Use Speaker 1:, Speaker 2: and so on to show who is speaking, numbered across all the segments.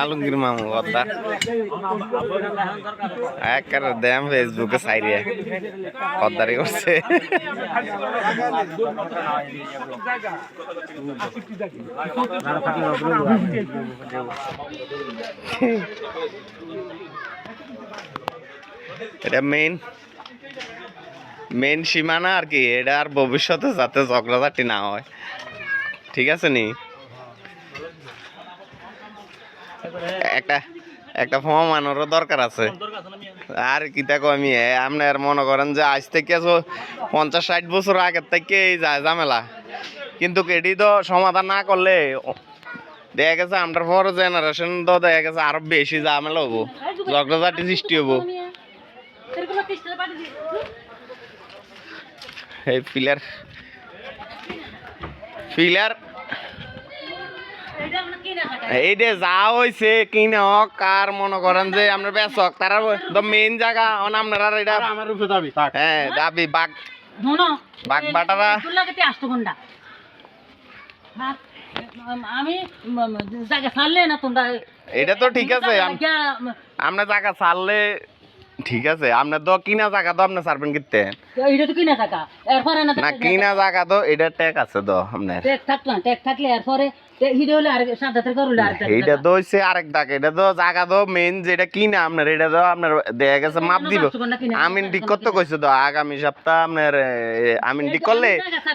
Speaker 1: আলমগীর মামু কথা একের দেম ফেসবুকে সাইরিয়া কদ্দারি করছে এটা মেইন সীমানা আর কি, এটা আর ভবিষ্যতে যাতে ঝগড়াঝাটি না হয়, ঠিক আছে নি? একটা প্রমাণেরও দরকার আছে। আর কি দেখো আমি আপনার মনে করেন যে আজ থেকে 50-60 বছর আগের থেকে এই যায় ঝামেলা, কিন্তু এটি তো সমাধান না করলে দেখা গেছে আমরা পর জেনারেশন তো দেখা গেছে আরো বেশি ঝামেলা হবো, ঝগড়াঝাটি সৃষ্টি হবো। এই ফিলার এইটা যা হয়েছে কিনে হোক আর মনে করেন যে আপনার বেচক তারা মেইন জায়গা আপনার এটা হ্যাঁ দাবি বাঘ বাটারা
Speaker 2: আমি জায়গা ছাড়লে না তোমরা,
Speaker 1: এটা তো ঠিক আছে আপনার জায়গা ছাড়লে ঠিক আছে, আপনার তো কিনা জায়গা তো আপনি ছাড়বেন কিনতে,
Speaker 2: এটা তো কিনা জায়গা এরপরে
Speaker 1: না কিনা জায়গা তো এটা ট্যাগ আছে তো আপনার,
Speaker 2: ট্যাগ থাকতো না, ট্যাগ থাকলে এরপরে হিডে হলে আর সাদা থেকে হলে আর
Speaker 1: এইটা তো হইছে আরেক দাগ, এটা তো জায়গা তো মেইন যেটা কিনা আপনার, এটা তো আপনার দেখা গেছে মাপ দিব। আমিন ঠিক করতে কইছে তো আগামী সপ্তাহ আপনার আমিন ঠিক করলে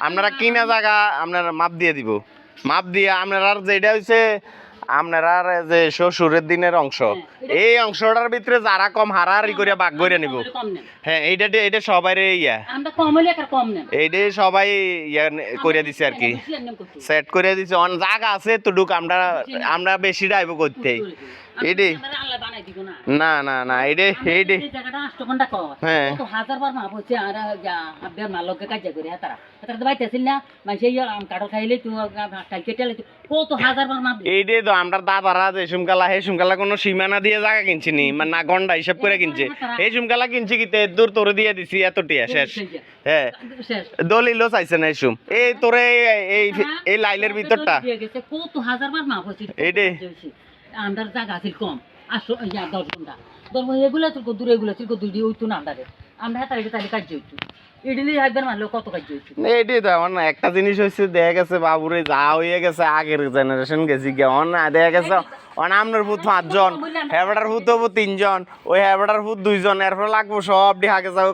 Speaker 1: আপনারা কিনা জায়গা আপনার মাপ দিয়ে দিব, মাপ দিয়ে আপনার আর যেটা হইছে আপনার আর যে শ্বশুরের দিনের অংশ, এই অংশটার ভিতরে যারা কম হারাহারি করে ভাগ করে নিব। হ্যাঁ এটা সবাই এইটাই সবাই ইয়া করে দিছে আর কি, সেট করে দিছে। অন জায়গা আছে তো ঢুক আমরা বেশি ডাইব করতে এইডি না না না এইডে হ্যাঁ এইটাই তো আমরা দাদারা যে সুমকালা হে সুমকালা কোনো সীমানা দিয়ে জায়গা কিনছি নি, মানে না গন্ডা হিসাব করে কিনছে, এই সুমকালা কিনছি কি দূর তোরে দিয়ে দিছি এতটিয়া শেষ। হ্যাঁ দলিলও চাইছে না সুম এই তোরে এই লাইলের ভিতরটা এইটাই
Speaker 2: আমরা জায়গা আছে কম 10 ঘন্টা ধরবো, এগুলো দূরে এগুলো দুই হইতো না আমরা তাহলে কাজ হইতো
Speaker 1: একটা জিনিস হচ্ছে দেখা গেছে বাবুরে যা হয়ে গেছে আগের জেনারেশন গেছি গিয়ে দেখা গেছে আপনার ভূত 5 জন, হেবাটার ভূত হবো 3 জন, ওই হেবাটার ভূত 2 জন, এরপর লাগবো সব ডিহাকে যাবো।